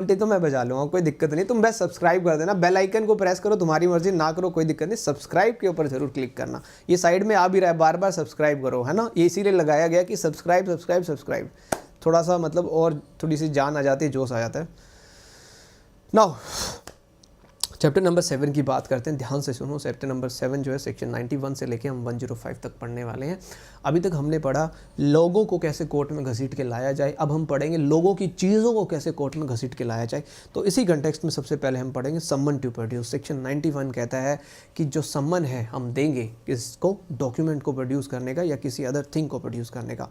घंटे तो मैं बजा लूँगा, कोई दिक्कत नहीं। तुम बस सब्सक्राइब कर देना, बेल आइकन को प्रेस करो, तुम्हारी मर्जी, ना करो कोई दिक्कत नहीं। सब्सक्राइब के ऊपर जरूर क्लिक करना, ये साइड में आ भी रहा है, बार बार सब्सक्राइब करो, है ना। ये इसीलिए लगाया गया कि सब्सक्राइब सब्सक्राइब सब्सक्राइब, थोड़ा सा मतलब और थोड़ी सी जान आ जाती है, जोश आ जाता है। नाउ चैप्टर नंबर 7 की बात करते हैं, ध्यान से सुनो। चैप्टर नंबर 7 जो है सेक्शन 91 से लेके हम 105 तक पढ़ने वाले हैं। अभी तक हमने पढ़ा लोगों को कैसे कोर्ट में घसीट के लाया जाए, अब हम पढ़ेंगे लोगों की चीज़ों को कैसे कोर्ट में घसीट के लाया जाए। तो इसी कंटेक्स्ट में सबसे पहले हम पढ़ेंगे सम्मन टू प्रोड्यूस। सेक्शन 91 कहता है कि जो सम्मन है हम देंगे किसको, डॉक्यूमेंट को प्रोड्यूस करने का या किसी अदर थिंग को प्रोड्यूस करने का।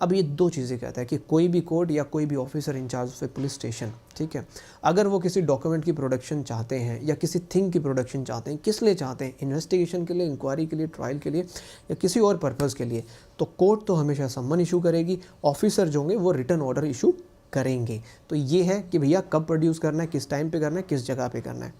अब ये दो चीज़ें कहता है कि कोई भी कोर्ट या कोई भी officer in charge of a police station, ठीक है, अगर वो किसी डॉक्यूमेंट की प्रोडक्शन चाहते हैं या किसी थिंग की प्रोडक्शन चाहते हैं, किस लिए चाहते हैं, इन्वेस्टिगेशन के लिए, इंक्वायरी के लिए, ट्रायल के लिए या किसी और पर्पज़ के लिए, तो कोर्ट तो हमेशा सम्मन इशू करेगी, ऑफिसर जो होंगे वो रिटर्न ऑर्डर इशू करेंगे। तो ये है कि भैया कब प्रोड्यूस करना है, किस टाइम पे करना है, किस जगह पे करना है।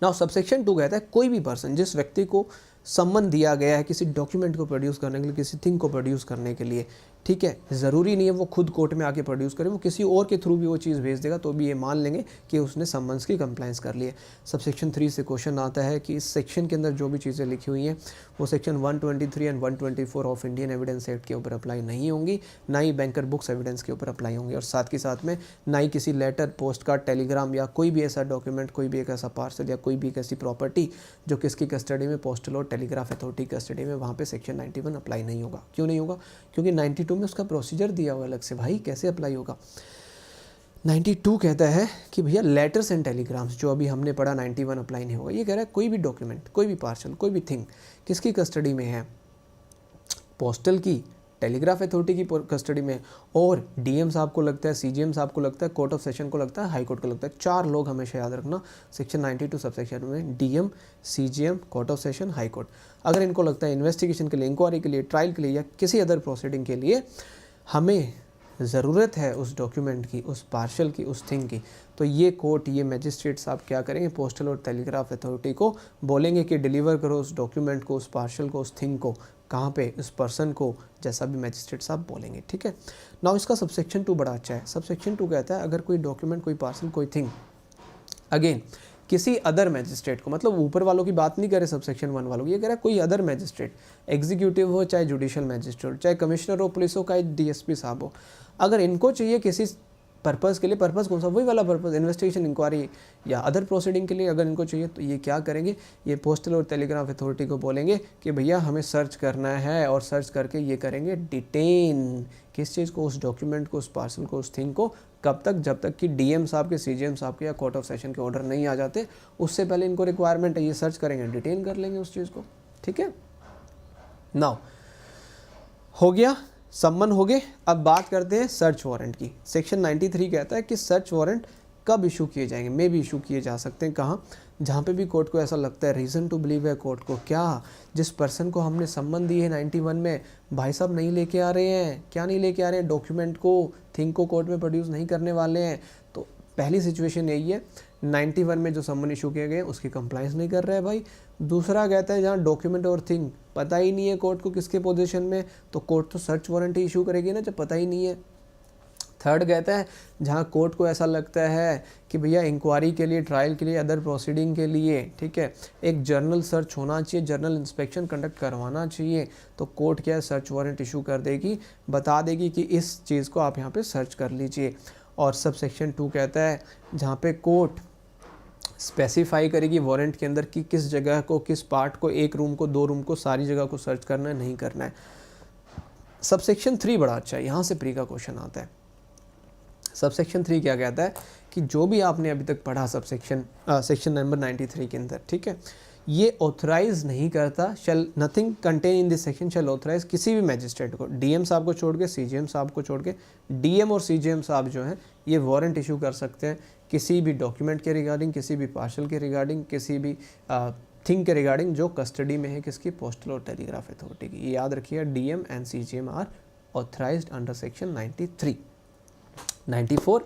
नाउ सबसेक्शन 2 कहता है कोई भी पर्सन, जिस व्यक्ति को सम्मन दिया गया है किसी डॉक्यूमेंट को प्रोड्यूस करने के लिए, किसी थिंग को प्रोड्यूस करने के लिए, ठीक है, ज़रूरी नहीं है वो खुद कोर्ट में आके प्रोड्यूस करे, वो किसी और के थ्रू भी वो चीज़ भेज देगा तो भी ये मान लेंगे कि उसने सम्मन्स की कंप्लाइंस कर ली है। सबसेक्शन 3 से क्वेश्चन आता है कि इस सेक्शन के अंदर जो भी चीज़ें लिखी हुई हैं वो section 123 and 124 of Indian evidence act के ऊपर अप्लाई नहीं होंगी, ना ही बैंकर बुक्स एविडेंस के ऊपर अप्लाई होंगी, और साथ के साथ में ना ही किसी लेटर, पोस्ट कार्ड, टेलीग्राम या कोई भी ऐसा डॉक्यूमेंट, कोई भी एक ऐसा पार्सल या कोई भी एक ऐसी प्रॉपर्टी जो किसकी कस्टडी में, पोस्टल और टेलीग्राफ अथॉरिटी कस्टडी में, वहाँ पे सेक्शन 91 अप्लाई नहीं होगा। क्यों नहीं होगा? क्योंकि 92 में उसका प्रोसीजर दिया हुआ अलग से, भाई कैसे अप्लाई होगा। 92 कहता है कि भैया लेटर्स एंड टेलीग्राम्स, जो अभी हमने पढ़ा 91 अप्लाई नहीं होगा। ये कह रहा है कोई भी डॉक्यूमेंट, कोई भी पार्सल, कोई भी थिंग किसकी कस्टडी में है, पोस्टल की, टेलीग्राफ अथॉरिटी की कस्टडी में, और डीएम साहब को लगता है, सीजीएम साहब को लगता है, कोर्ट ऑफ सेशन को लगता है, हाई कोर्ट को लगता है। 4 लोग हमेशा याद रखना सेक्शन 92 सबसेक्शन में, DM, CGM, court of session, high court. अगर इनको लगता है इन्वेस्टिगेशन के लिए, इंक्वायरी के लिए, ट्रायल के लिए या किसी अदर प्रोसीडिंग के लिए हमें ज़रूरत है उस डॉक्यूमेंट की, उस पार्शल की, उस थिंग की, तो ये कोर्ट, ये मैजिस्ट्रेट साहब क्या करेंगे, पोस्टल और टेलीग्राफ अथॉरिटी को बोलेंगे कि डिलीवर करो उस डॉक्यूमेंट को, उस पार्शल को, उस थिंग को, कहाँ पे, उस पर्सन को, जैसा भी मैजिस्ट्रेट साहब बोलेंगे, ठीक है। नाउ इसका सबसेक्शन 2 बड़ा अच्छा है। सबसेक्शन 2 कहता है अगर कोई डॉक्यूमेंट, कोई पार्सल, कोई थिंग अगेन किसी अदर मैजिस्ट्रेट को, मतलब ऊपर वालों की बात नहीं करे सबसेक्शन 1 वालों की, ये कह रहा है कोई अदर मैजिस्ट्रेट, एग्जीक्यूटिव हो चाहे जुडिशियल मैजिस्ट्रेट हो, चाहे कमिश्नर हो पुलिस हो, चाहे डीएसपी साहब हो, अगर इनको चाहिए किसी पर्पज़ के लिए, पर्पज़ कौन सा, वही वाला पर्पज़, इन्वेस्टिगेशन, इंक्वायरी या अदर प्रोसीडिंग के लिए अगर इनको चाहिए, तो ये क्या करेंगे, ये पोस्टल और टेलीग्राफ अथॉरिटी को बोलेंगे कि भैया हमें सर्च करना है, और सर्च करके ये करेंगे डिटेन किस चीज़ को, उस डॉक्यूमेंट को, उस पार्सल को, उस थिंग को, कब तक, जब तक कि डीएम साहब के, सीजीएम साहब के या कोर्ट ऑफ सेशन के ऑर्डर नहीं आ जाते, उससे पहले इनको रिक्वायरमेंट है, ये सर्च करेंगे, डिटेन कर लेंगे उस चीज़ को, ठीक है। नाउ हो गया, सम्मन हो गए। अब बात करते हैं सर्च वारंट की। सेक्शन 93 कहता है कि सर्च वारंट कब इशू किए जाएंगे, मे भी इशू किए जा सकते हैं, कहाँ, जहाँ पे भी कोर्ट को ऐसा लगता है, रीज़न टू बिलीव है कोर्ट को, क्या जिस पर्सन को हमने सम्मन दी है 91 में, भाई साहब नहीं लेके आ रहे हैं, क्या नहीं लेके आ रहे हैं, डॉक्यूमेंट को, थिंग को कोर्ट में प्रोड्यूस नहीं करने वाले हैं, तो पहली सिचुएशन यही है, 91 में जो सम्मन इशू किए गए उसकी कंप्लाइंस नहीं कर रहा है भाई। दूसरा कहता है जहाँ डॉक्यूमेंट और थिंग पता ही नहीं है कोर्ट को किसके पोजीशन में, तो कोर्ट तो सर्च वारंट ही इशू करेगी ना जब पता ही नहीं है। थर्ड कहता है जहाँ कोर्ट को ऐसा लगता है कि भैया इंक्वायरी के लिए, ट्रायल के लिए, अदर प्रोसीडिंग के लिए, ठीक है, एक जर्नल सर्च होना चाहिए, जर्नल इंस्पेक्शन कंडक्ट करवाना चाहिए, तो कोर्ट क्या है, सर्च वारंट इशू कर देगी, बता देगी कि इस चीज़ को आप यहाँ पे सर्च कर लीजिए। और सब सेक्शन 2 कहता है जहाँ पे कोर्ट स्पेसिफाई करेगी वारंट के अंदर कि किस जगह को, किस पार्ट को, एक रूम को, 2 रूम को, सारी जगह को सर्च करना है, नहीं करना है। सबसेक्शन 3 बड़ा अच्छा है, यहाँ से प्री का क्वेश्चन आता है। सबसेक्शन 3 क्या कहता है कि जो भी आपने अभी तक पढ़ा सेक्शन नंबर 93 के अंदर, ठीक है, ये ऑथराइज नहीं करता, shall nothing contain in this section shall authorize किसी भी मैजिस्ट्रेट को, डीएम साहब को छोड़ के, सीजीएम साहब को छोड़ के, डीएम और सीजीएम साहब जो हैं ये वारंट इशू कर सकते हैं किसी भी डॉक्यूमेंट के रिगार्डिंग, किसी भी पार्सल के रिगार्डिंग, किसी भी थिंग के रिगार्डिंग जो कस्टडी में है किसकी, पोस्टल और टेलीग्राफ अथॉरिटी की। ये याद रखिए, DM and CGM are authorised under section 93। 94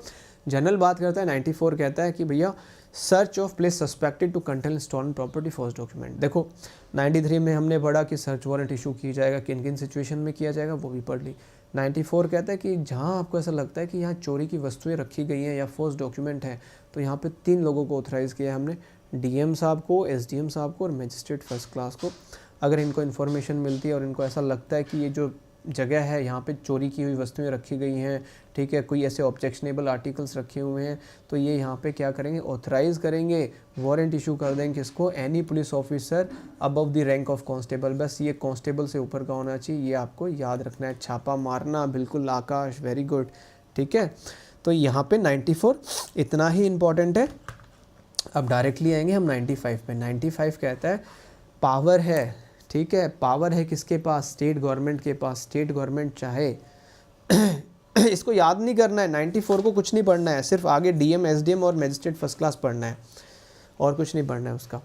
general बात करता है। 94 कहता है कि भैया search of place suspected to contain stolen property forged document. देखो 93 में हमने पढ़ा कि सर्च वारंट इशू किया जाएगा, किन किन सिचुएशन में किया जाएगा वो भी पढ़ ली। 94 कहता है कि जहाँ आपको ऐसा लगता है कि यहाँ चोरी की वस्तुएं रखी गई हैं या फोर्स डॉक्यूमेंट है, तो यहाँ पे 3 लोगों को ऑथराइज़ किया है हमने, डीएम साहब को, एसडीएम साहब को और मजिस्ट्रेट फर्स्ट क्लास को। अगर इनको इन्फॉर्मेशन मिलती है और इनको ऐसा लगता है कि ये जो जगह है यहाँ पे चोरी की हुई वस्तुएं रखी गई हैं, ठीक है, कोई ऐसे ऑब्जेक्शनेबल आर्टिकल्स रखे हुए हैं, तो ये यहाँ पे क्या करेंगे, ऑथराइज़ करेंगे, वारंट इशू कर देंगे किसको, any police officer above the rank of constable. बस ये कांस्टेबल से ऊपर का होना चाहिए, ये आपको याद रखना है। छापा मारना, बिल्कुल आकाश, वेरी गुड, ठीक है। तो यहाँ पे 94 इतना ही इम्पॉर्टेंट है। अब डायरेक्टली आएंगे हम 95 पे। 95 कहता है पावर है, ठीक है, पावर है किसके पास, स्टेट गवर्नमेंट के पास। स्टेट गवर्नमेंट चाहे इसको याद नहीं करना है, 94 को कुछ नहीं पढ़ना है, सिर्फ आगे डीएम, एसडीएम और मजिस्ट्रेट फर्स्ट क्लास पढ़ना है, और कुछ नहीं पढ़ना है उसका।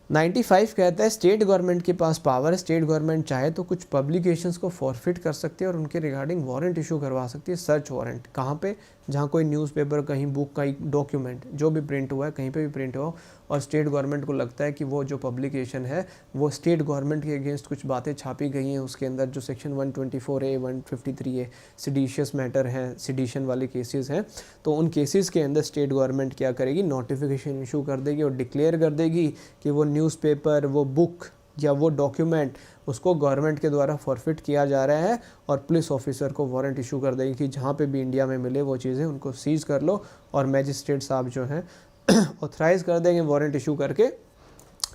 95 कहता है स्टेट गवर्नमेंट के पास पावर है, स्टेट गवर्नमेंट चाहे तो कुछ पब्लिकेशंस को फॉरफिट कर सकती है और उनके रिगार्डिंग वारंट इशू करवा सकती है, सर्च वारंट। कहाँ पे, जहाँ कोई न्यूज़पेपर, कहीं बुक, कहीं डॉक्यूमेंट जो भी प्रिंट हुआ है, कहीं पे भी प्रिंट हुआ और स्टेट गवर्नमेंट को लगता है कि वो जो पब्लिकेशन है वो स्टेट गवर्नमेंट के अगेंस्ट कुछ बातें छापी गई हैं, उसके अंदर जो section 124A 153A seditious matter हैं, सिडिशन वाले केसेस हैं, तो उन केसेस के अंदर स्टेट गवर्नमेंट क्या करेगी, नोटिफिकेशन इशू कर देगी और डिक्लेयर कर देगी कि वो न्यूज़पेपर, वो बुक या वो डॉक्यूमेंट उसको गवर्नमेंट के द्वारा फॉरफिट किया जा रहा है, और पुलिस ऑफिसर को वारंट इशू कर देगी कि जहाँ पे भी इंडिया में मिले वो चीज़ें उनको सीज कर लो, और मैजिस्ट्रेट साहब जो हैं ऑथराइज़ कर देंगे वारंट इशू करके।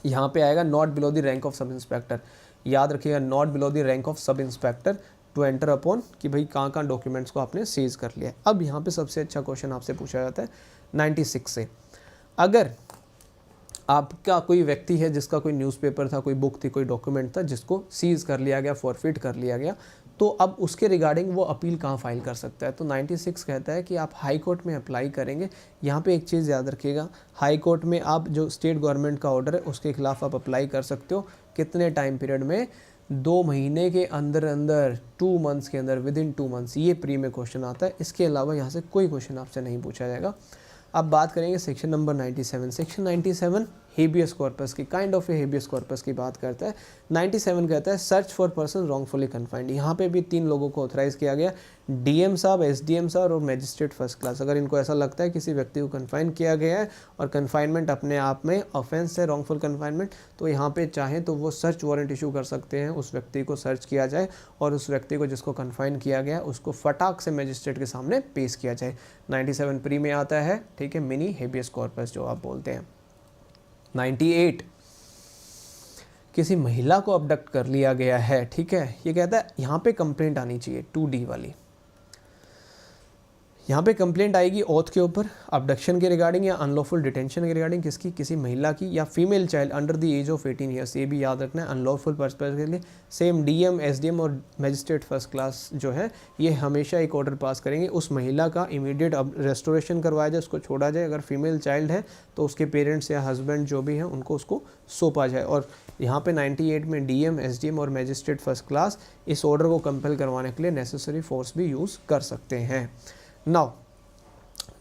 यहाँ पे आएगा not below the rank of sub inspector, याद रखिएगा, not below the rank of sub inspector to enter upon, कि भाई कहाँ कहाँ डॉक्यूमेंट्स को आपने सीज कर लिया। अब यहाँ पे सबसे अच्छा क्वेश्चन आपसे पूछा जाता है 96 से, अगर आपका कोई व्यक्ति है जिसका कोई न्यूज़पेपर था, कोई बुक थी, कोई डॉक्यूमेंट था जिसको सीज कर लिया गया, फॉरफिट कर लिया गया, तो अब उसके रिगार्डिंग वो अपील कहाँ फाइल कर सकता है। तो 96 कहता है कि आप हाई कोर्ट में अप्लाई करेंगे। यहाँ पे एक चीज़ याद रखिएगा, हाई कोर्ट में आप जो स्टेट गवर्नमेंट का ऑर्डर है उसके खिलाफ आप अप्लाई कर सकते हो। कितने टाइम पीरियड में, 2 महीने के अंदर अंदर, 2 मंथ्स के अंदर, विद इन 2 मंथ्स। ये प्री में क्वेश्चन आता है, इसके अलावा यहाँ से कोई क्वेश्चन आपसे नहीं पूछा जाएगा। अब बात करेंगे section number 97। Section 97 habeas corpus की, kind of a habeas corpus की बात करता है। 97 कहता है search for person wrongfully confined. यहाँ पे भी 3 लोगों को ऑथराइज किया गया, डीएम साहब, एसडीएम साहब और मैजिस्ट्रेट फर्स्ट क्लास। अगर इनको ऐसा लगता है किसी व्यक्ति को कन्फाइन किया गया है और कन्फाइनमेंट अपने आप में ऑफेंस है, रॉन्गफुल कन्फाइनमेंट, तो यहाँ पे चाहे तो वो सर्च वारंट इशू कर सकते हैं, उस व्यक्ति को सर्च किया जाए और उस व्यक्ति को जिसको कन्फाइन किया गया उसको फटाक से मैजिस्ट्रेट के सामने पेश किया जाए। 97 प्री में आता है, ठीक है, मिनी हेबियस कॉर्पस जो आप बोलते हैं। 98 किसी महिला को अबडक्ट कर लिया गया है, ठीक है, ये कहता है यहाँ पे कंप्लेंट आनी चाहिए, 2D वाली। यहाँ पे कंप्लेंट आएगी ओथ के ऊपर, अबडक्शन के रिगार्डिंग या अनलॉफुल डिटेंशन के रिगार्डिंग, किसकी, किसी महिला की या female child under the age of 18 years. ये भी याद रखना है, अनलॉफुल पर्पस के लिए सेम डीएम, एसडीएम और मैजिस्ट्रेट फर्स्ट क्लास जो है ये हमेशा एक ऑर्डर पास करेंगे, उस महिला का इमीडिएट रेस्टोरेशन करवाया जाए, उसको छोड़ा जाए। अगर फीमेल चाइल्ड है तो उसके पेरेंट्स या हस्बैंड जो भी हैं उनको उसको सौंपा जाए। और यहाँ पे 98 में डीएम, एसडीएम और मैजिस्ट्रेट फर्स्ट क्लास इस ऑर्डर को कंपेल करवाने के लिए नेसेसरी फोर्स भी यूज़ कर सकते हैं। नाउ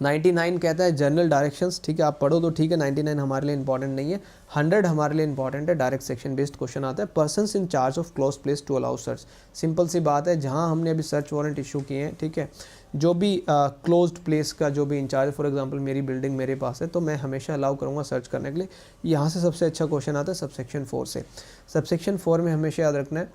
99 कहता है जनरल डायरेक्शंस, ठीक है, आप पढ़ो तो ठीक है, 99 हमारे लिए इंपॉर्टेंट नहीं है, 100 हमारे लिए इंपॉर्टेंट है। डायरेक्ट सेक्शन बेस्ड क्वेश्चन आता है, persons in charge of close place to allow search. Simple सी बात है, जहां हमने अभी सर्च वारंट इशू किए हैं, ठीक है, जो भी क्लोज्ड प्लेस का जो भी इंचार्ज, फॉर एग्जांपल मेरी बिल्डिंग मेरे पास है तो मैं हमेशा अलाउ करूँगा सर्च करने के लिए। यहाँ से सबसे अच्छा क्वेश्चन आता है सबसेक्शन 4 से। सबसेक्शन 4 में हमेशा याद रखना है,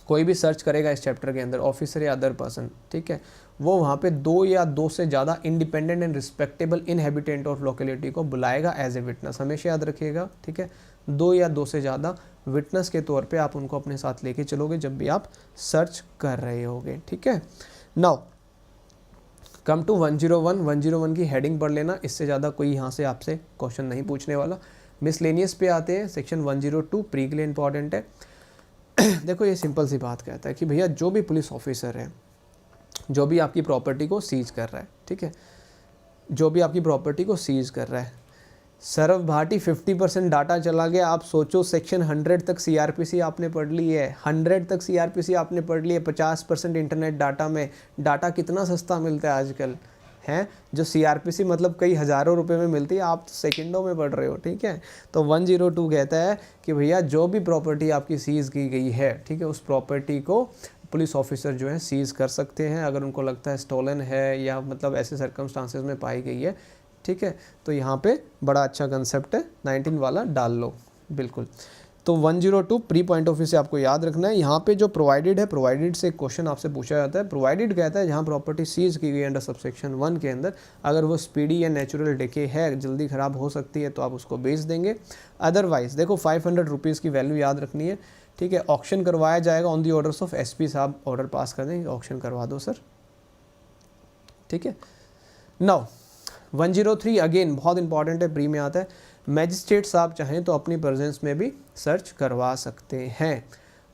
कोई भी सर्च करेगा इस चैप्टर के अंदर, ऑफिसर या अदर पर्सन, ठीक है, वो वहाँ पे 2 या 2 से ज़्यादा independent and respectable inhabitant of locality को बुलाएगा एज ए विटनेस। हमेशा याद रखिएगा, ठीक है, 2 या 2 से ज़्यादा विटनेस के तौर पे आप उनको अपने साथ लेके चलोगे जब भी आप सर्च कर रहे होगे, ठीक है। Now come to 101। 101 की हेडिंग पढ़ लेना, इससे ज़्यादा कोई यहाँ से आपसे क्वेश्चन नहीं पूछने वाला। मिसलेनियस पे आते हैं, सेक्शन 102 प्री के लिए इंपॉर्टेंट है। देखो ये सिंपल सी बात कहता है कि भैया जो भी पुलिस ऑफिसर है, जो भी आपकी प्रॉपर्टी को सीज कर रहा है, ठीक है, जो भी आपकी प्रॉपर्टी को सीज कर रहा है, सरव भाटी 50% डाटा चला गया। आप सोचो सेक्शन 100 तक सीआरपीसी आपने पढ़ ली है, 100 तक सीआरपीसी आपने पढ़ ली है, 50% इंटरनेट डाटा में। डाटा कितना सस्ता मिलता है आजकल, हैं, जो सीआरपीसी मतलब कई हज़ारों रुपए में मिलती है, आप सेकंडों में पढ़ रहे हो, ठीक है। तो 102 कहता है कि भैया जो भी प्रॉपर्टी आपकी सीज की गई है, ठीक है, उस प्रॉपर्टी को पुलिस ऑफिसर जो है सीज़ कर सकते हैं अगर उनको लगता है स्टोलन है या मतलब ऐसे सर्कमस्टांसेस में पाई गई है, ठीक है। तो यहाँ पे बड़ा अच्छा कंसेप्ट है, 19 वाला डाल लो बिल्कुल। तो 102 प्री पॉइंट ऑफ व्यू से आपको याद रखना है। यहाँ पे जो प्रोवाइडेड है, प्रोवाइडेड से क्वेश्चन आपसे पूछा जाता है। प्रोवाइडेड कहता है जहाँ प्रॉपर्टी सीज की गई अंडर सबसेक्शन 1 के अंदर, अगर वो स्पीडी या नेचुरल डिके है, जल्दी ख़राब हो सकती है, तो आप उसको बेच देंगे। अदरवाइज़ देखो 500 रुपीज़ की वैल्यू याद रखनी है, ठीक है। ऑक्शन करवाया जाएगा on the orders of SP साहब, ऑर्डर पास कर देंगे, ऑक्शन करवा दो सर, ठीक है। नाउ 103 अगेन बहुत इंपॉर्टेंट है, प्री में आता है। मैजिस्ट्रेट साहब चाहें तो अपनी प्रेजेंस में भी सर्च करवा सकते हैं।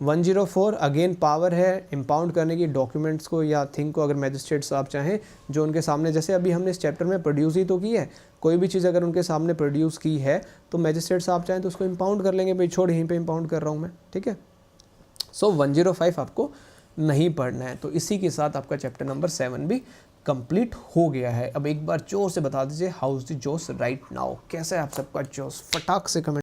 104 अगेन पावर है इम्पाउंड करने की डॉक्यूमेंट्स को या थिंग को, अगर मैजिस्ट्रेट साहब चाहें, जो उनके सामने, जैसे अभी हमने इस चैप्टर में प्रोड्यूस ही तो की है, कोई भी चीज़ अगर उनके सामने प्रोड्यूस की है तो मैजिस्ट्रेट साहब चाहें तो उसको इम्पाउंड कर लेंगे, भाई छोड़ यहीं पे इम्पाउंड कर रहा हूँ मैं, ठीक है। सो 105 आपको नहीं पढ़ना है। तो इसी के साथ आपका चैप्टर नंबर 7 भी कंप्लीट हो गया है। अब एक बार जोर से बता दीजिए, हाउ इज द जोश राइट नाउ, कैसा है आप सबका जोश, फटाक से कमेंट